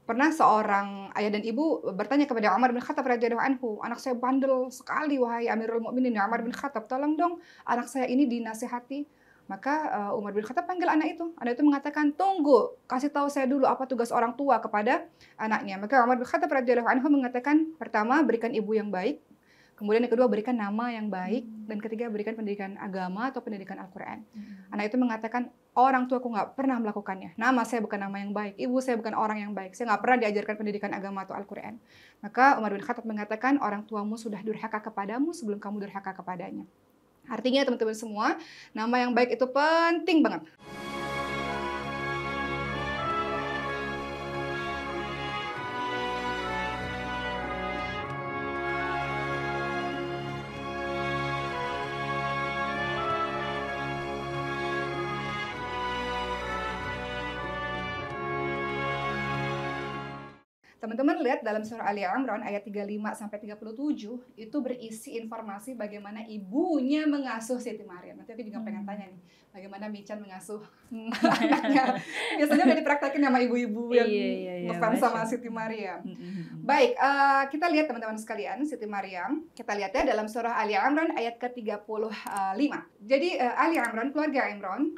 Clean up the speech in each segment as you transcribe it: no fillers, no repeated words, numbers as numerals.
Pernah seorang ayah dan ibu bertanya kepada Umar bin Khattab radhiyallahu anhu, "Anak saya bandel sekali wahai Amirul Mukminin ya Umar bin Khattab, tolong dong anak saya ini dinasihati." Maka Umar bin Khattab panggil anak itu. Anak itu mengatakan, "Tunggu, kasih tahu saya dulu apa tugas orang tua kepada anaknya." Maka Umar bin Khattab radhiyallahu anhu mengatakan, pertama, berikan ibu yang baik. Kemudian yang kedua, berikan nama yang baik. Dan ketiga, berikan pendidikan agama atau pendidikan Al-Quran. Anak itu mengatakan, orang tuaku nggak pernah melakukannya. Nama saya bukan nama yang baik. Ibu saya bukan orang yang baik. Saya nggak pernah diajarkan pendidikan agama atau Al-Quran. Maka Umar bin Khattab mengatakan, orang tuamu sudah durhaka kepadamu sebelum kamu durhaka kepadanya. Artinya teman-teman semua, nama yang baik itu penting banget. Teman-teman lihat dalam surah Ali Imran ayat 35 sampai 37 itu berisi informasi bagaimana ibunya mengasuh Siti Maryam. Nanti aku juga pengen tanya nih, bagaimana Michan mengasuh anaknya. Biasanya udah dipraktekin sama ibu-ibu yang ngefans sama Siti Maryam. Baik, kita lihat teman-teman sekalian, Siti Maryam, kita lihat ya dalam surah Ali Imran ayat ke-35. Jadi Ali Imran, keluarga Imran,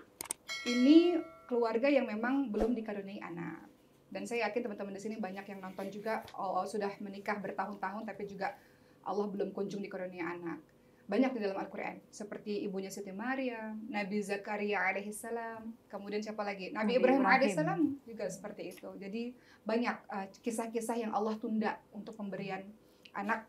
ini keluarga yang memang belum dikaruniai anak. Dan saya yakin teman-teman di sini banyak yang nonton juga sudah menikah bertahun-tahun tapi juga Allah belum kunjung dikaruniai anak. Banyak di dalam Al-Quran, seperti ibunya Siti Maryam, Nabi Zakaria alaihissalam, kemudian siapa lagi? Nabi Ibrahim alaihissalam juga seperti itu. Jadi banyak kisah-kisah yang Allah tunda untuk pemberian anak.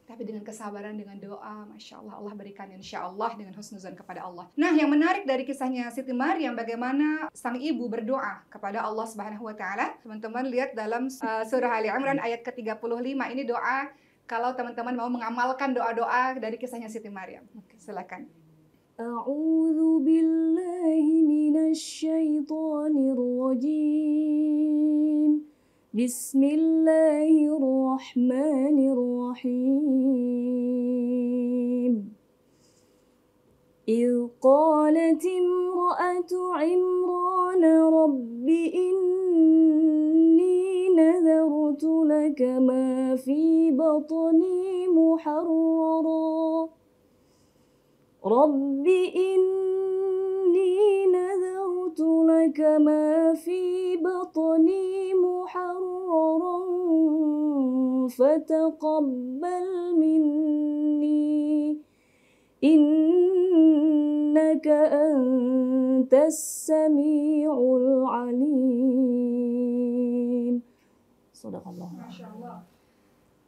Tapi dengan kesabaran, dengan doa, Masya Allah, Allah berikan insya Allah dengan husnuzan kepada Allah. Nah, yang menarik dari kisahnya Siti Maryam, bagaimana sang ibu berdoa kepada Allah Subhanahu Wa Taala. Teman-teman lihat dalam surah Ali Imran ayat ke-35, ini doa kalau teman-teman mau mengamalkan doa-doa dari kisahnya Siti Maryam. Silakan. A'udzu billahi minasy syaithanir rajim. Bismillahirrahmanirrahim. إذ قالت امرأة عمران رب إني نذرت لك ما في بطني محررا رب إني نذرت لك ما في بطني محررا فتقبل مني إنك أنت السميع العليم. Sadaqallah. Masya Allah.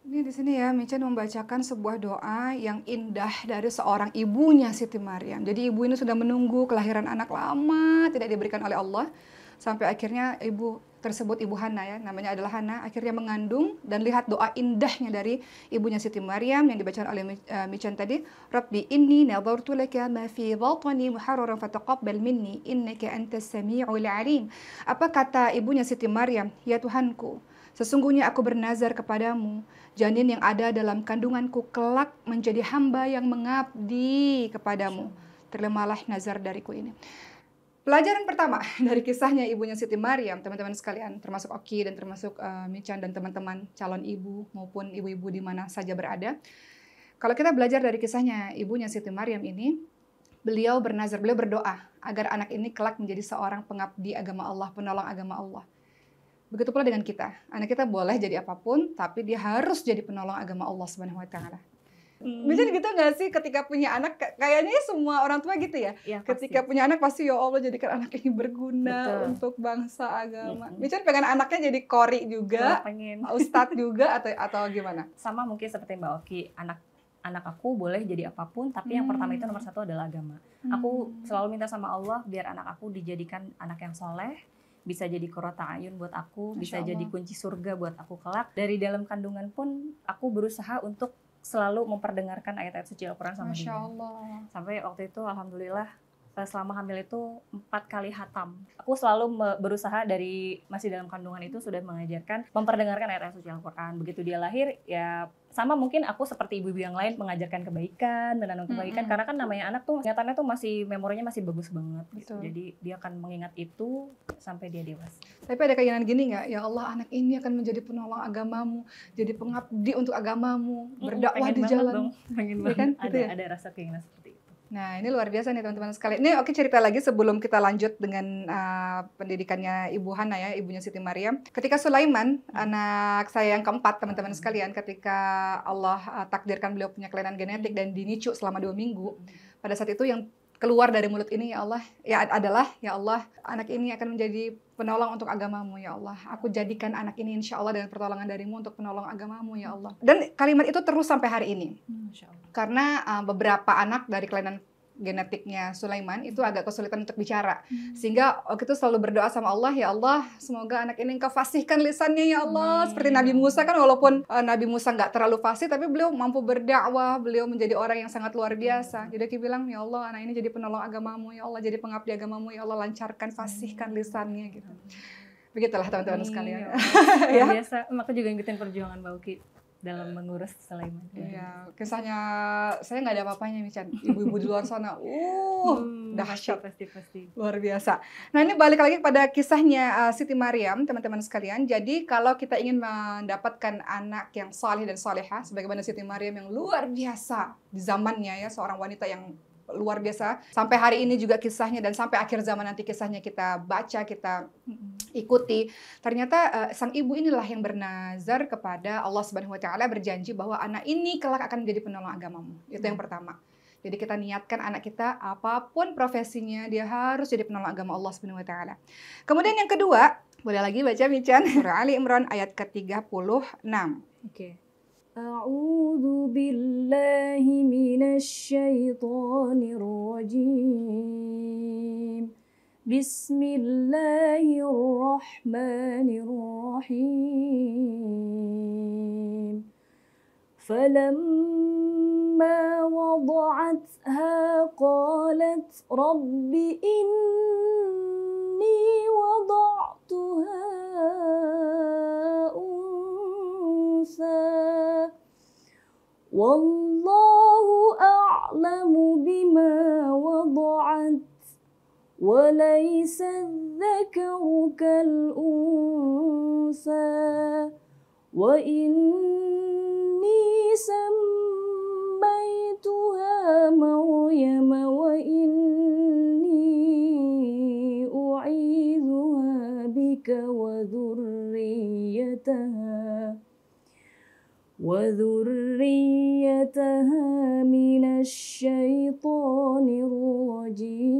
Ini di sini ya, Michan membacakan sebuah doa yang indah dari seorang ibunya Siti Maryam. Jadi ibu ini sudah menunggu kelahiran anak lama, tidak diberikan oleh Allah. Sampai akhirnya ibu tersebut, ibu Hana ya, namanya adalah Hana, akhirnya mengandung. Dan lihat doa indahnya dari ibunya Siti Maryam yang dibacakan oleh Michan tadi. Rabbi inni nadhartu laka ma fi batni muharraran fataqabbal minni innaka antas sami'ul alim. Apa kata ibunya Siti Maryam? Ya Tuhanku, sesungguhnya aku bernazar kepadamu, janin yang ada dalam kandunganku kelak menjadi hamba yang mengabdi kepadamu. Terimalah nazar dariku ini. Pelajaran pertama dari kisahnya ibunya Siti Maryam, teman-teman sekalian, termasuk Oki dan termasuk Michan dan teman-teman calon ibu maupun ibu-ibu di mana saja berada. Kalau kita belajar dari kisahnya ibunya Siti Maryam ini, beliau bernazar, beliau berdoa agar anak ini kelak menjadi seorang pengabdi agama Allah, penolong agama Allah. Begitu pula dengan kita. Anak kita boleh jadi apapun, tapi dia harus jadi penolong agama Allah Subhanahu Wa Taala. Michan gitu nggak sih ketika punya anak? Kayaknya semua orang tua gitu ya. Ya, ketika punya anak pasti ya Allah jadikan anak ini berguna. Betul. Untuk bangsa agama. Michan pengen anaknya jadi qori juga, pengen ustadz juga atau gimana? Sama mungkin seperti Mbak Oki, anak aku boleh jadi apapun, tapi yang pertama itu nomor satu adalah agama. Aku selalu minta sama Allah biar anak aku dijadikan anak yang soleh, bisa jadi qurrata ayun buat aku, bisa jadi kunci surga buat aku kelak. Dari dalam kandungan pun aku berusaha untuk selalu memperdengarkan ayat-ayat suci Al-Quran sama dia. Masya Allah. Sampai waktu itu alhamdulillah selama hamil itu 4 kali hatam. Aku selalu berusaha dari masih dalam kandungan itu sudah mengajarkan, memperdengarkan ayat-ayat suci Al-Quran. Begitu dia lahir, ya sama mungkin aku seperti ibu-ibu yang lain mengajarkan kebaikan, menanam kebaikan. Karena kan namanya anak tuh, ingatannya tuh memorinya masih bagus banget. Gitu. Jadi dia akan mengingat itu sampai dia dewasa. Tapi ada keinginan gini nggak? Ya Allah, anak ini akan menjadi penolong agamamu, jadi pengabdi untuk agamamu, berdakwah di jalan. Pengen banget. Kan? Ada rasa keinginan seperti itu. Nah, ini luar biasa nih teman-teman sekalian. Ini oke, cerita lagi sebelum kita lanjut dengan pendidikannya Ibu Hana ya, ibunya Siti Maryam. Ketika Sulaiman, anak saya yang keempat teman-teman sekalian, ketika Allah takdirkan beliau punya kelainan genetik dan dinicu selama 2 minggu, pada saat itu yang keluar dari mulut ini ya Allah, ya Allah, anak ini akan menjadi penolong untuk agamamu ya Allah. Aku jadikan anak ini insya Allah dengan pertolongan darimu untuk penolong agamamu ya Allah. Dan kalimat itu terus sampai hari ini. Karena beberapa anak dari kelainan genetiknya Sulaiman itu agak kesulitan untuk bicara. Sehingga waktu itu selalu berdoa sama Allah, ya Allah, semoga anak ini Engkau fasihkan lisannya ya Allah. Seperti Nabi Musa kan, walaupun Nabi Musa nggak terlalu fasih, tapi beliau mampu berdakwah, beliau menjadi orang yang sangat luar biasa. Jadi dia bilang, ya Allah, anak ini jadi penolong agamamu, ya Allah, jadi pengabdi agamamu, ya Allah, lancarkan, fasihkan lisannya gitu. Begitulah teman-teman sekalian. Ya. Biasa, aku juga ngikutin perjuangan Mbak Uki dalam mengurus Sulaiman. Iya, kisahnya saya nggak ada apa-apanya Mican. Ibu-ibu di luar sana, dahsyat, pasti. Luar biasa. Nah, ini balik lagi pada kisahnya Siti Maryam, teman-teman sekalian. Jadi kalau kita ingin mendapatkan anak yang saleh dan salehah, sebagaimana Siti Maryam yang luar biasa di zamannya ya, seorang wanita yang luar biasa. Sampai hari ini juga kisahnya, dan sampai akhir zaman nanti kisahnya kita baca, kita ikuti. Ternyata sang ibu inilah yang bernazar kepada Allah Subhanahu wa taala, berjanji bahwa anak ini kelak akan menjadi penolong agamamu. Itu yang pertama. Jadi kita niatkan anak kita apapun profesinya dia harus jadi penolong agama Allah Subhanahu wa taala. Kemudian yang kedua, boleh lagi baca Mican, surah Ali Imran ayat ke-36. Oke. A'udzu billahi minasyaitonir rajim. Bismillahirrahmanirrahim. Falamma wada'atha qalat rabbi inni wada'tuha unsa wallahu a'lamu bima wada'at walaysa dzakaru kal unsa wa inni sammaituha Maryam wa inni u'idzuha bika wa dhurriyyataha minasyaitonir rajim.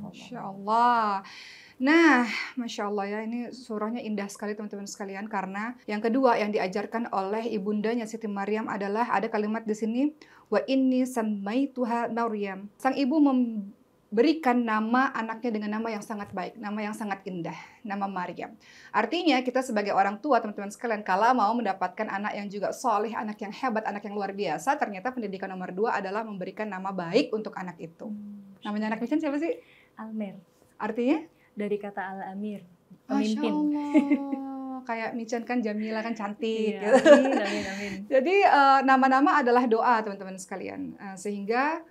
Masya Allah. Nah, Masya Allah ya, ini surahnya indah sekali teman-teman sekalian, karena yang kedua yang diajarkan oleh ibundanya Siti Maryam adalah ada kalimat di sini, wa inni sammaituha Maryam. Sang ibu memberikan nama anaknya dengan nama yang sangat baik, nama yang sangat indah, nama Maryam. Artinya kita sebagai orang tua teman-teman sekalian, kalau mau mendapatkan anak yang juga soleh, anak yang hebat, anak yang luar biasa, ternyata pendidikan nomor 2 adalah memberikan nama baik untuk anak itu. Namanya anak Mican siapa sih? Almer. Artinya? Dari kata al-amir, pemimpin. Masya Allah, kayak Mican kan Jamila kan cantik. Iya, gitu. amin. Jadi nama-nama adalah doa teman-teman sekalian, sehingga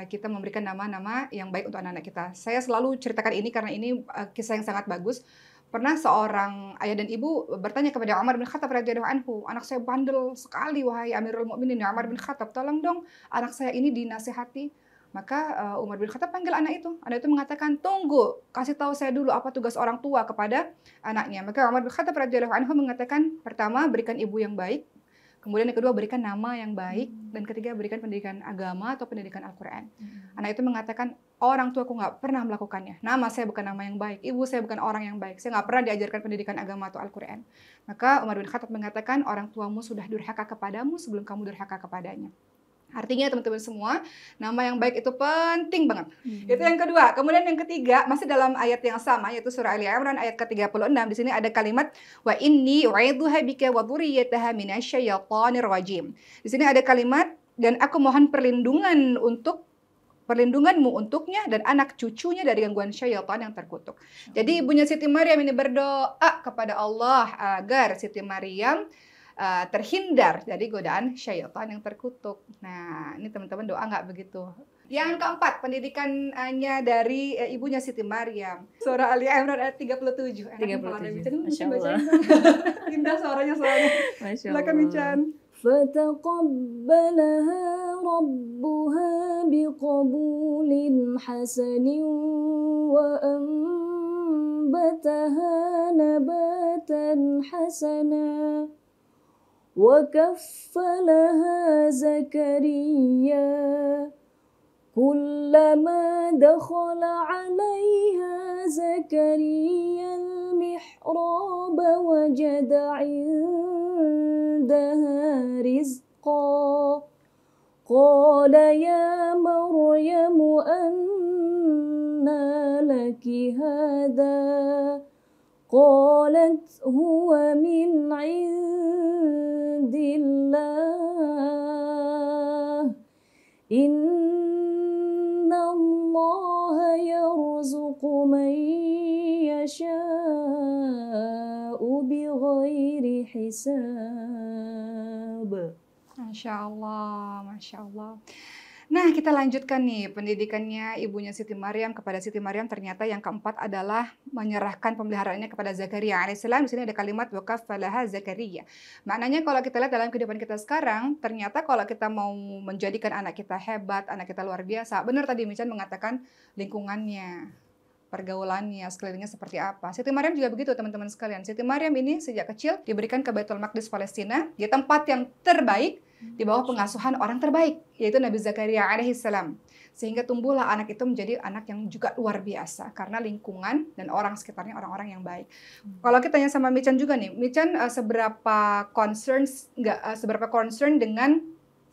kita memberikan nama-nama yang baik untuk anak-anak kita. Saya selalu ceritakan ini karena ini kisah yang sangat bagus. Pernah seorang ayah dan ibu bertanya kepada Umar bin Khattab radhiyallahu anhu, anak saya bandel sekali wahai Amirul Mukminin Umar bin Khattab, tolong dong anak saya ini dinasihati. Maka Umar bin Khattab panggil anak itu. Anak itu mengatakan, tunggu, kasih tahu saya dulu apa tugas orang tua kepada anaknya. Maka Umar bin Khattab radhiyallahu anhu mengatakan, pertama, berikan ibu yang baik. Kemudian yang kedua, berikan nama yang baik. Dan ketiga, berikan pendidikan agama atau pendidikan Al-Quran. Anak itu mengatakan, orang tuaku nggak pernah melakukannya. Nama saya bukan nama yang baik. Ibu saya bukan orang yang baik. Saya nggak pernah diajarkan pendidikan agama atau Al-Quran. Maka Umar bin Khattab mengatakan, orang tuamu sudah durhaka kepadamu sebelum kamu durhaka kepadanya. Artinya teman-teman semua, nama yang baik itu penting banget. Itu yang kedua. Kemudian yang ketiga, masih dalam ayat yang sama, yaitu surah Ali Imran ayat ke-36. Di sini ada kalimat, wa inni u'idzuha bika wa dzurriyyataha minasyaitonir rajim. Di sini ada kalimat, dan aku mohon perlindunganmu untuknya dan anak cucunya dari gangguan syaitan yang terkutuk. Jadi ibunya Siti Maryam ini berdoa kepada Allah agar Siti Maryam terhindar dari godaan syaitan yang terkutuk. Nah, ini teman-teman doa nggak begitu? Yang keempat, pendidikannya dari ibunya Siti Maryam. Surah Ali Imran ayat 37. 37. Masya Allah. Indah suaranya soalnya. Masya Silakan Allah. Mican. فتقبلها ربها بقبول حسن وأنبتها نباتا حسنا وكفلها زكريا كلما دخل عليها زكريا المحراب وجد عندها رزقا قال يا مريم أنى لك هذا قالت هو من عند الله إن الله يرزق من يشاء بغير حساب. Masya Allah, Masya Allah. Nah, kita lanjutkan nih pendidikannya ibunya Siti Maryam kepada Siti Maryam. Ternyata yang keempat adalah menyerahkan pemeliharaannya kepada Zakaria alaihissalam. Di sini ada kalimat wakafalaha Zakaria. Maknanya kalau kita lihat dalam kehidupan kita sekarang, ternyata kalau kita mau menjadikan anak kita hebat, anak kita luar biasa, benar tadi Mican mengatakan lingkungannya, pergaulannya, sekelilingnya seperti apa. Siti Maryam juga begitu teman-teman sekalian. Siti Maryam ini sejak kecil diberikan ke Baitul Maqdis Palestina, di tempat yang terbaik, di bawah pengasuhan orang terbaik, yaitu Nabi Zakaria alaihissalam. Sehingga tumbuhlah anak itu menjadi anak yang juga luar biasa, karena lingkungan dan orang sekitarnya orang-orang yang baik. Kalau kita tanya sama Mican juga nih, Mican seberapa concern dengan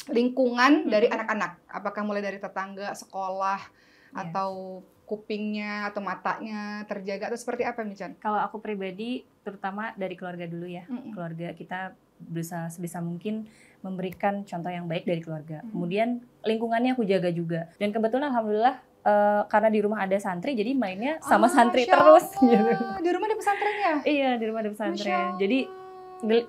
lingkungan dari anak-anak? Apakah mulai dari tetangga, sekolah, atau kupingnya atau matanya terjaga atau seperti apa Mican? Kalau aku pribadi terutama dari keluarga dulu ya. Keluarga kita berusaha sebisa mungkin memberikan contoh yang baik dari keluarga. Kemudian lingkungannya aku jaga juga. Dan kebetulan alhamdulillah karena di rumah ada santri jadi mainnya sama santri terus gitu. Di rumah ada pesantren ya? Iya, di rumah ada pesantren. Jadi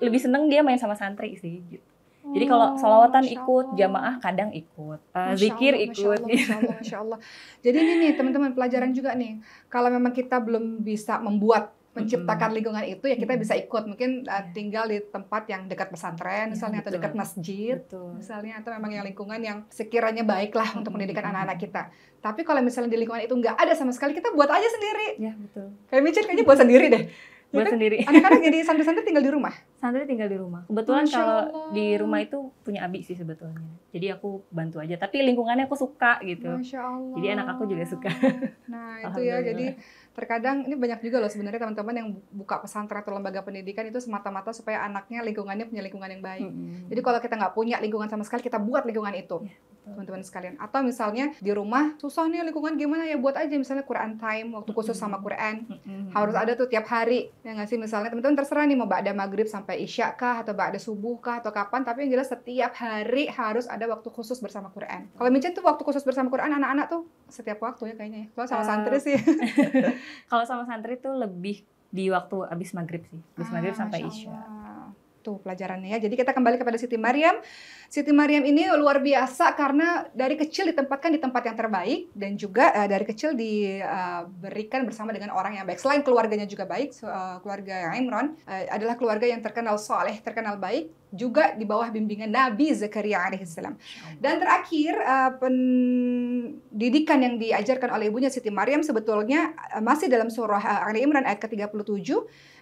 lebih seneng dia main sama santri sih gitu. Jadi kalau sholawatan ikut, jamaah kadang ikut, zikir ikut. Masya Allah. Jadi ini nih teman-teman pelajaran juga nih. Kalau memang kita belum bisa menciptakan lingkungan itu, ya kita bisa ikut. Mungkin tinggal di tempat yang dekat pesantren misalnya, atau dekat masjid misalnya, atau memang yang lingkungan yang sekiranya baiklah untuk pendidikan anak-anak kita. Tapi kalau misalnya di lingkungan itu nggak ada sama sekali, kita buat aja sendiri. Ya betul. Kayak Mican kayaknya buat sendiri deh. Buat sendiri. Anak-anak jadi santri-santri tinggal di rumah? Santri tinggal di rumah. Kebetulan kalau di rumah itu punya abi sih sebetulnya. Jadi aku bantu aja. Tapi lingkungannya aku suka gitu. Masya Allah. Jadi anak aku juga suka. Nah itu ya, jadi terkadang ini banyak juga loh sebenarnya teman-teman yang buka pesantren atau lembaga pendidikan itu semata-mata supaya anaknya lingkungannya punya lingkungan yang baik. Jadi kalau kita nggak punya lingkungan sama sekali, kita buat lingkungan itu. Teman-teman sekalian. Atau misalnya di rumah susah nih lingkungan gimana ya, buat aja misalnya Quran time, waktu khusus sama Quran. Harus ada tuh tiap hari. Ya nggak sih, misalnya teman-teman terserah nih mau ba'da maghrib sampai isya kah, atau ba'da subuh kah, atau kapan, tapi yang jelas setiap hari harus ada waktu khusus bersama Quran. Kalau Mican tuh waktu khusus bersama Quran anak-anak tuh setiap waktu ya kayaknya ya. Kalau sama santri sih. Kalau sama santri tuh lebih di waktu abis maghrib sih. Abis maghrib sampai isya. Tuh pelajarannya ya. Jadi kita kembali kepada Siti Maryam. Siti Maryam ini luar biasa karena dari kecil ditempatkan di tempat yang terbaik, dan juga dari kecil diberikan bersama dengan orang yang baik. Selain keluarganya juga baik, keluarga Imran adalah keluarga yang terkenal soleh, terkenal baik, juga di bawah bimbingan Nabi Zakaria alaihissalam. Dan terakhir pendidikan yang diajarkan oleh ibunya Siti Maryam sebetulnya masih dalam surah Ali Imran ayat ke-37.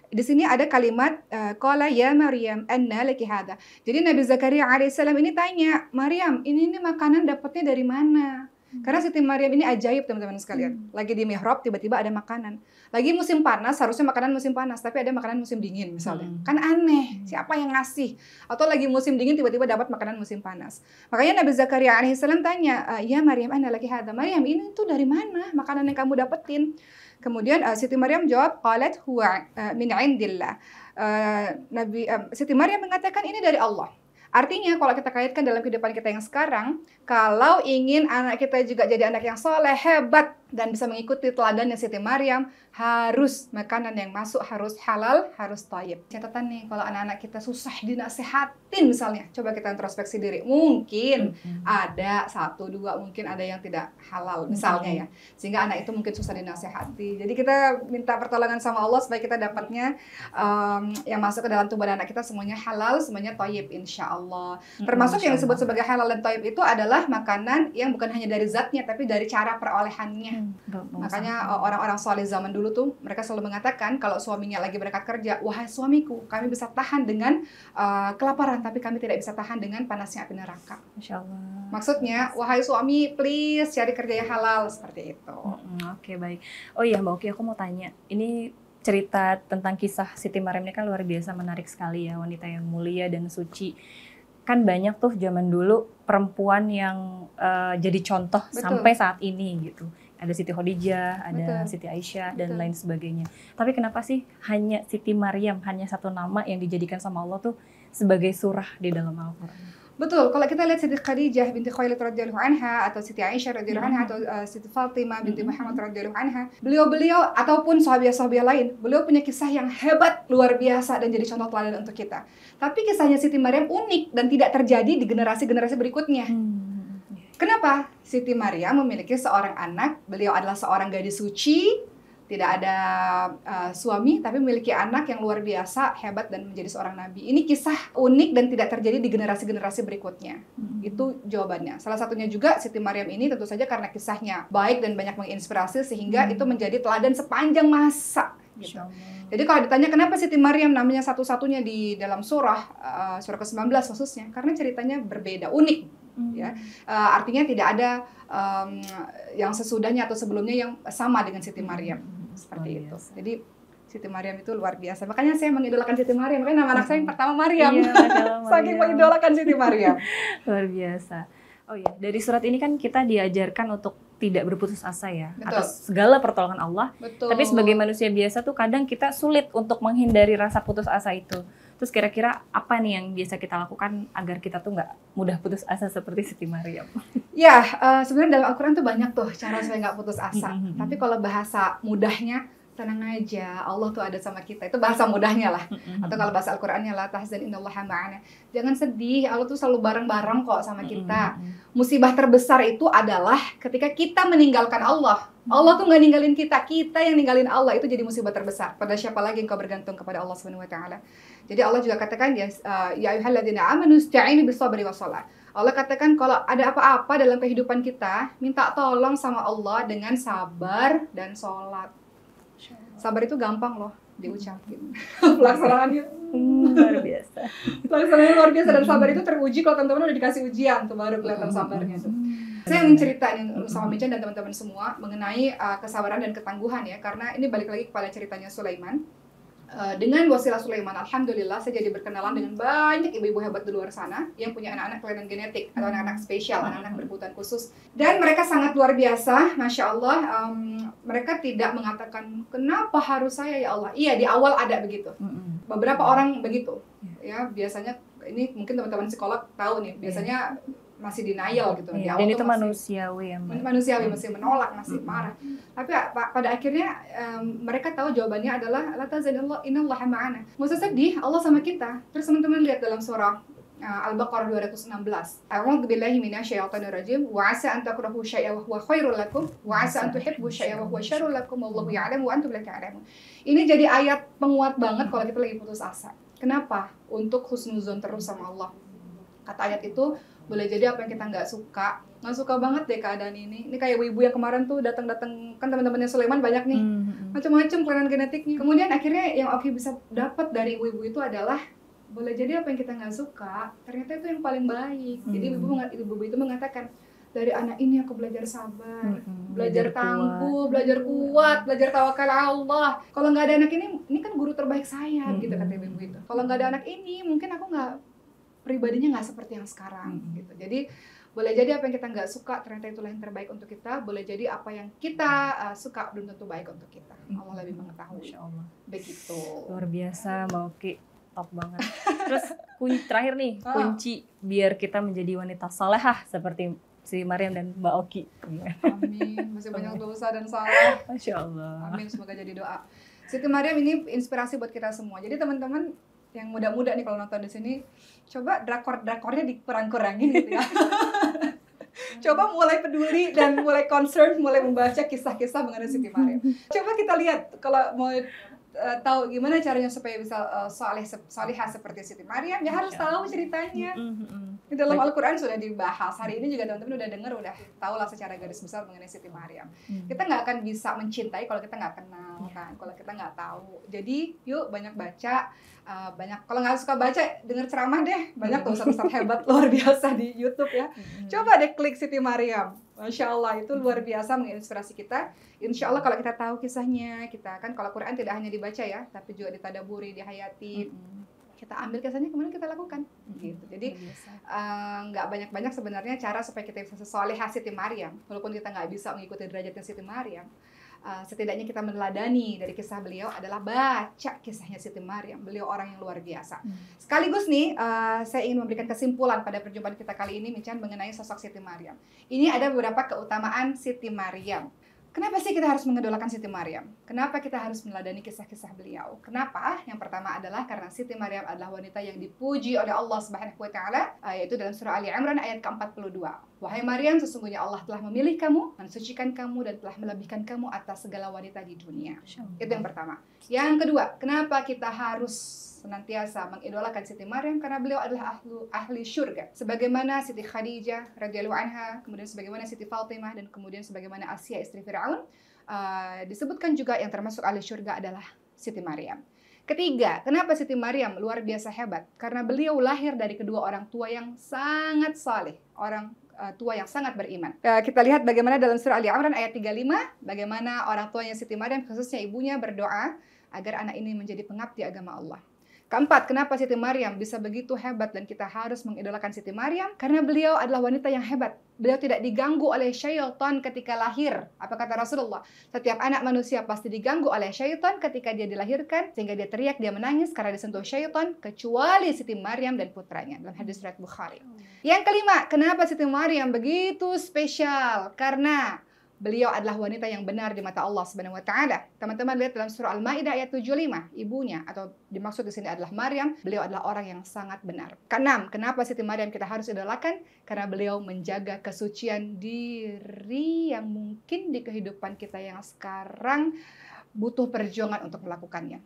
Di sini ada kalimat qala ya Maryam anna laki hadza. Jadi Nabi Zakaria alaihissalam ini tanya, Maryam, ini makanan dapatnya dari mana? Karena Siti Maryam ini ajaib teman-teman sekalian. Lagi di mihrab tiba-tiba ada makanan. Lagi musim panas, harusnya makanan musim panas, tapi ada makanan musim dingin misalnya. Kan aneh, siapa yang ngasih? Atau lagi musim dingin tiba-tiba dapat makanan musim panas. Makanya Nabi Zakaria alaihissalam tanya, ya Maryam anna laki hadza. Maryam, ini tuh dari mana makanan yang kamu dapetin? Kemudian Siti Maryam jawab, qalat huwa min indillah. Siti Maryam mengatakan ini dari Allah. Artinya kalau kita kaitkan dalam kehidupan kita yang sekarang, kalau ingin anak kita juga jadi anak yang soleh, hebat, dan bisa mengikuti teladannya Siti Maryam, harus makanan yang masuk harus halal, harus thayyib. Catatan nih, kalau anak-anak kita susah dinasehatin misalnya, coba kita introspeksi diri. Mungkin ada 1-2, mungkin ada yang tidak halal misalnya ya. Sehingga anak itu mungkin susah dinasehati. Jadi kita minta pertolongan sama Allah supaya kita dapatnya yang masuk ke dalam tubuh anak kita semuanya halal, semuanya thayyib insya Allah. Termasuk yang disebut sebagai halal dan thayyib itu adalah makanan yang bukan hanya dari zatnya, tapi dari cara perolehannya. Makanya orang-orang soleh zaman dulu tuh mereka selalu mengatakan kalau suaminya lagi berangkat kerja, wahai suamiku, kami bisa tahan dengan kelaparan, tapi kami tidak bisa tahan dengan panasnya api neraka. Masya Allah. Maksudnya, wahai suami, please cari kerja yang halal, seperti itu. Oke, baik. Oh iya Mbak Oki, aku mau tanya. Ini cerita tentang kisah Siti Maryam ini kan luar biasa menarik sekali ya, wanita yang mulia dan suci. Kan banyak tuh zaman dulu perempuan yang jadi contoh sampai saat ini gitu. Ada Siti Khadijah, ada Siti Aisyah, dan lain sebagainya. Tapi kenapa sih hanya Siti Maryam, hanya satu nama yang dijadikan sama Allah tuh sebagai surah di dalam Al-Quran? Betul, kalau kita lihat Siti Khadijah binti Khuwailid radhiyallahu anha, atau Siti Aisyah radhiyallahu anha, atau Siti Fatimah binti Muhammad radhiyallahu anha, beliau-beliau ataupun sahabiah-sahabiah lain, beliau punya kisah yang hebat, luar biasa, dan jadi contoh teladan untuk kita. Tapi kisahnya Siti Maryam unik dan tidak terjadi di generasi-generasi berikutnya. Kenapa? Siti Maryam memiliki seorang anak, beliau adalah seorang gadis suci, tidak ada suami, tapi memiliki anak yang luar biasa, hebat, dan menjadi seorang nabi. Ini kisah unik dan tidak terjadi di generasi-generasi berikutnya. Itu jawabannya. Salah satunya juga Siti Maryam ini tentu saja karena kisahnya baik dan banyak menginspirasi, sehingga itu menjadi teladan sepanjang masa. Gitu. Jadi kalau ditanya kenapa Siti Maryam namanya satu-satunya di dalam surah ke-19 khususnya, karena ceritanya berbeda, unik. Ya, artinya tidak ada yang sesudahnya atau sebelumnya yang sama dengan Siti Maryam, seperti itu. Jadi Siti Maryam itu luar biasa. Makanya saya mengidolakan Siti Maryam. Makanya nama anak saya yang pertama Maryam. Iya, saking mengidolakan Siti Maryam. Luar biasa. Oh iya, dari surat ini kan kita diajarkan untuk tidak berputus asa ya, atas segala pertolongan Allah. Betul. Tapi sebagai manusia biasa tuh kadang kita sulit untuk menghindari rasa putus asa itu. Terus kira-kira apa nih yang biasa kita lakukan agar kita tuh nggak mudah putus asa seperti Siti Maryam? Ya, sebenarnya dalam Al-Quran tuh banyak tuh cara supaya nggak putus asa. Tapi kalau bahasa mudahnya, tenang aja, Allah tuh ada sama kita. Itu bahasa mudahnya lah. Atau kalau bahasa Al-Qur'annya, la tahzan innallaha ma'ana. Jangan sedih, Allah tuh selalu bareng-bareng kok sama kita. Musibah terbesar itu adalah ketika kita meninggalkan Allah. Allah tuh nggak ninggalin kita, kita yang ninggalin Allah. Itu jadi musibah terbesar. Pada siapa lagi engkau bergantung kepada Allah Subhanahu wa taala. Jadi Allah juga katakan ya ayyuhalladzina amanu ista'inu bis-sabri was-shalah. Allah katakan kalau ada apa-apa dalam kehidupan kita, minta tolong sama Allah dengan sabar dan sholat. Sabar itu gampang loh diucapin. Pelaksanaannya luar biasa. Pelaksanaannya luar biasa, dan sabar itu teruji kalau teman-teman udah dikasih ujian tuh baru kelihatan sabarnya tuh. Saya ingin ceritain sama Mican dan teman-teman semua mengenai kesabaran dan ketangguhan ya, karena ini balik lagi kepada ceritanya Sulaiman. Dengan wasilah Sulaiman, alhamdulillah saya jadi berkenalan dengan banyak ibu-ibu hebat di luar sana yang punya anak-anak kelainan genetik atau anak-anak spesial, anak-anak berkebutuhan khusus, dan mereka sangat luar biasa, masya Allah. Mereka tidak mengatakan kenapa harus saya ya Allah. Iya, di awal ada begitu. Beberapa orang begitu. Ya, biasanya ini mungkin teman-teman psikolog tahu nih, biasanya masih denial gitu. Di awal dan itu itu masih manusiawi ya, Mbak. Manusiawi, masih menolak, masih marah. Tapi pada akhirnya mereka tahu jawabannya adalah la tahzan innallaha ma'ana. Nggak usah sedih, Allah sama kita. Terus teman-teman lihat dalam surah Al-Baqarah 216. A'udzu billahi minasyaitonir rajim. Wa 'asa an takrahu syai'an wa huwa khairul lakum wa 'asa an tuhibbu syai'an wa huwa syarrul lakum wallahu ya'lamu wa antum la ta'lamun. Ini jadi ayat penguat banget kalau kita lagi putus asa. Kenapa? Untuk husnuzon terus sama Allah. Kata ayat itu, boleh jadi apa yang kita nggak suka banget deh keadaan ini. Ini kayak ibu yang kemarin tuh datang-datang, kan teman-temannya Sulaiman banyak nih, macam-macam kelainan genetiknya. Kemudian akhirnya yang Oki bisa dapat dari ibu-ibu itu adalah, boleh jadi apa yang kita nggak suka, ternyata itu yang paling baik. Jadi ibu-ibu itu mengatakan, dari anak ini aku belajar sabar, belajar tangguh, belajar kuat, belajar tawakal Allah. Kalau nggak ada anak ini kan guru terbaik saya, gitu kata ibu itu. Kalau nggak ada anak ini, mungkin aku pribadinya nggak seperti yang sekarang, gitu. Jadi boleh jadi apa yang kita nggak suka ternyata itulah yang terbaik untuk kita. Boleh jadi apa yang kita suka belum tentu baik untuk kita. Allah lebih mengetahui. Masya Allah. Begitu. Luar biasa Mbak Oki. top banget. Terus terakhir nih, kunci biar kita menjadi wanita salehah seperti si Maryam dan Mbak Oki. Amin, masih banyak dosa dan salah. Masya Allah. Amin, semoga jadi doa. Siti Maryam ini inspirasi buat kita semua. Jadi teman-teman yang muda-muda nih kalau nonton di sini, coba drakor-drakornya dikurang-kurangin gitu ya. Coba mulai peduli dan mulai concern, mulai membaca kisah-kisah mengenai Siti Maryam. Coba kita lihat kalau mau tahu gimana caranya supaya bisa salihah seperti Siti Maryam, ya harus tahu ceritanya. Di dalam Al-Quran sudah dibahas. Hari ini juga teman-teman udah dengar, udah tahu lah secara garis besar mengenai Siti Maryam. Kita nggak akan bisa mencintai kalau kita nggak kenal kan, kalau kita nggak tahu. Jadi yuk banyak baca, banyak kalau nggak suka baca dengar ceramah deh, banyak tuh ustaz-ustaz hebat luar biasa di YouTube ya. Coba deh klik Siti Maryam. Masya Allah, itu luar biasa menginspirasi kita. Insya Allah kalau kita tahu kisahnya, kita kan kalau Quran tidak hanya dibaca ya, tapi juga ditadaburi, dihayati. Kita ambil kisahnya kemudian kita lakukan gitu. Jadi nggak banyak-banyak sebenarnya cara supaya kita bisa salihah Siti Maryam. Walaupun kita nggak bisa mengikuti derajatnya Siti Maryam, setidaknya kita meneladani dari kisah beliau adalah baca kisahnya Siti Maryam. Beliau orang yang luar biasa. Sekaligus nih, saya ingin memberikan kesimpulan pada perjumpaan kita kali ini, Mican, mengenai sosok Siti Maryam. Ini ada beberapa keutamaan Siti Maryam. Kenapa sih kita harus mengidolakan Siti Maryam? Kenapa kita harus meneladani kisah-kisah beliau? Kenapa? Yang pertama adalah karena Siti Maryam adalah wanita yang dipuji oleh Allah Subhanahu wa taala, yaitu dalam surah Ali Imran ayat ke-42. Wahai Maryam, sesungguhnya Allah telah memilih kamu, mensucikan kamu, dan telah melebihkan kamu atas segala wanita di dunia. Itu yang pertama. Yang kedua, kenapa kita harus senantiasa mengidolakan Siti Maryam? Karena beliau adalah ahli syurga. Sebagaimana Siti Khadijah radhiyallahu anha, kemudian sebagaimana Siti Fatimah, dan kemudian sebagaimana Asya istri Firaun, disebutkan juga yang termasuk ahli syurga adalah Siti Maryam. Ketiga, kenapa Siti Maryam luar biasa hebat? Karena beliau lahir dari kedua orang tua yang sangat saleh, orang tua yang sangat beriman. Kita lihat bagaimana dalam surah Ali Imran ayat 35, bagaimana orang tuanya Siti Maryam, khususnya ibunya, berdoa agar anak ini menjadi pengabdi agama Allah. Keempat, kenapa Siti Maryam bisa begitu hebat dan kita harus mengidolakan Siti Maryam? Karena beliau adalah wanita yang hebat. Beliau tidak diganggu oleh syaitan ketika lahir. Apa kata Rasulullah? Setiap anak manusia pasti diganggu oleh syaitan ketika dia dilahirkan, sehingga dia teriak, dia menangis karena disentuh syaitan, kecuali Siti Maryam dan putranya, dalam hadis riwayat Bukhari. Yang kelima, kenapa Siti Maryam begitu spesial? Karena beliau adalah wanita yang benar di mata Allah Subhanahu wa taala. Teman-teman lihat dalam surah Al-Maidah ayat 75, ibunya atau dimaksud di sini adalah Maryam, beliau adalah orang yang sangat benar. Keenam, kenapa Siti Maryam kita harus idolakan? Karena beliau menjaga kesucian diri yang mungkin di kehidupan kita yang sekarang butuh perjuangan untuk melakukannya.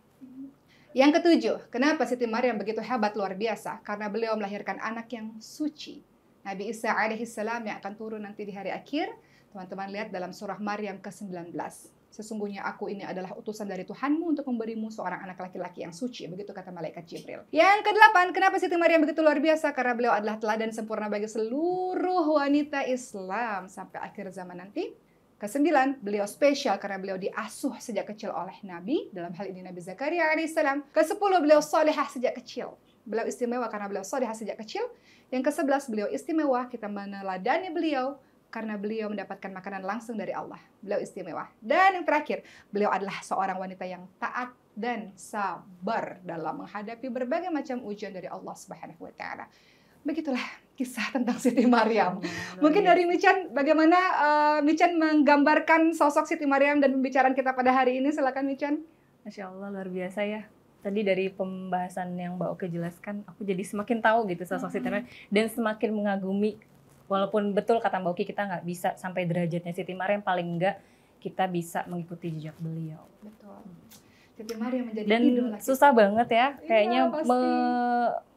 Yang ketujuh, kenapa Siti Maryam begitu hebat luar biasa? Karena beliau melahirkan anak yang suci. Nabi Isa alaihissalam yang akan turun nanti di hari akhir. Teman-teman lihat dalam surah Maryam ke-19. Sesungguhnya aku ini adalah utusan dari Tuhanmu untuk memberimu seorang anak laki-laki yang suci. Begitu kata malaikat Jibril. Yang kedelapan, kenapa Siti Maryam begitu luar biasa? Karena beliau adalah teladan sempurna bagi seluruh wanita Islam sampai akhir zaman nanti. Kesembilan, beliau spesial karena beliau diasuh sejak kecil oleh Nabi. Dalam hal ini Nabi Zakaria alaihissalam. Kesepuluh, beliau salihah sejak kecil. Beliau istimewa karena beliau salihah sejak kecil. Yang kesebelas, beliau istimewa, kita meneladani beliau karena beliau mendapatkan makanan langsung dari Allah. Beliau istimewa. Dan yang terakhir, beliau adalah seorang wanita yang taat dan sabar dalam menghadapi berbagai macam ujian dari Allah Subhanahu wa taala. Begitulah kisah tentang Siti Maryam. Mungkin dari Mican, bagaimana Mican menggambarkan sosok Siti Maryam dan pembicaraan kita pada hari ini? Silakan Mican. Masya Allah, luar biasa ya. Tadi dari pembahasan yang Mbak Oke jelaskan, aku jadi semakin tahu gitu sosok Siti Maryam dan semakin mengagumi. Walaupun betul kata Mbak Oki kita nggak bisa sampai derajatnya Siti Maryam, paling enggak kita bisa mengikuti jejak beliau. Betul. Siti Maryam menjadi dan idola susah banget ya, Iya, kayaknya pasti.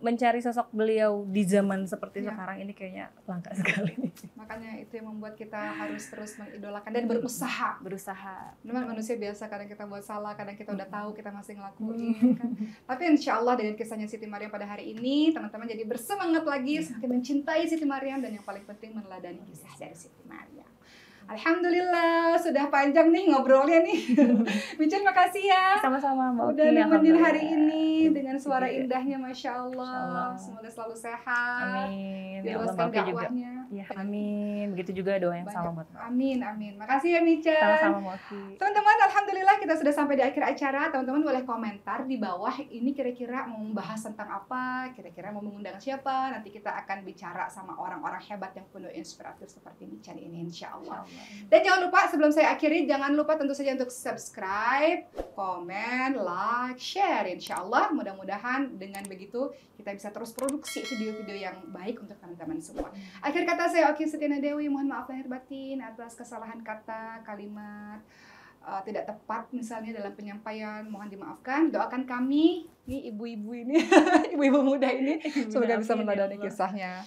mencari sosok beliau di zaman seperti Iya. sekarang ini kayaknya langka sekali. Makanya itu yang membuat kita harus terus mengidolakan dan berusaha. Berusaha. Memang manusia biasa, kadang kita buat salah, kadang kita udah tahu, kita masih ngelakuin kan. Tapi insya Allah dengan kisahnya Siti Maryam pada hari ini, teman-teman jadi bersemangat lagi, semakin mencintai Siti Maryam, dan yang paling penting meneladani kisah dari Siti Maryam. Alhamdulillah, sudah panjang nih ngobrolnya nih. Mican, makasih ya. Sama-sama Mbak Oki. Udah nemenin alhamdulillah. hari ini dengan suara Iya. indahnya, Masya Allah. Masya Allah. Semoga selalu sehat. Amin. Ya Allah, Diluaskan Mbak Oki juga. dakwahnya. Iya, amin. Begitu juga doa yang Banyak. sama buat Mbak. Amin, amin. Makasih ya Mica. Sama-sama Mbak Oki. Teman-teman, alhamdulillah kita sudah sampai di akhir acara. Teman-teman boleh komentar di bawah ini kira-kira mau membahas tentang apa, kira-kira mau mengundang siapa. Nanti kita akan bicara sama orang-orang hebat yang penuh inspiratif seperti Mica ini, insya Allah. Dan jangan lupa sebelum saya akhiri, jangan lupa tentu saja untuk subscribe, komen, like, share. Insya Allah, mudah-mudahan dengan begitu kita bisa terus produksi video-video yang baik untuk teman-teman semua. Akhir kata saya Oki Setiana Dewi, mohon maaf lahir batin atas kesalahan kata, kalimat tidak tepat misalnya dalam penyampaian, mohon dimaafkan. Doakan kami, nih ibu-ibu ini, ibu-ibu muda ini, semoga bisa meneladani kisahnya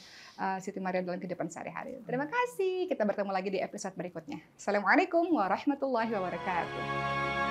Siti Maryam dalam kehidupan sehari-hari. Terima kasih, kita bertemu lagi di episode berikutnya. Assalamualaikum warahmatullahi wabarakatuh.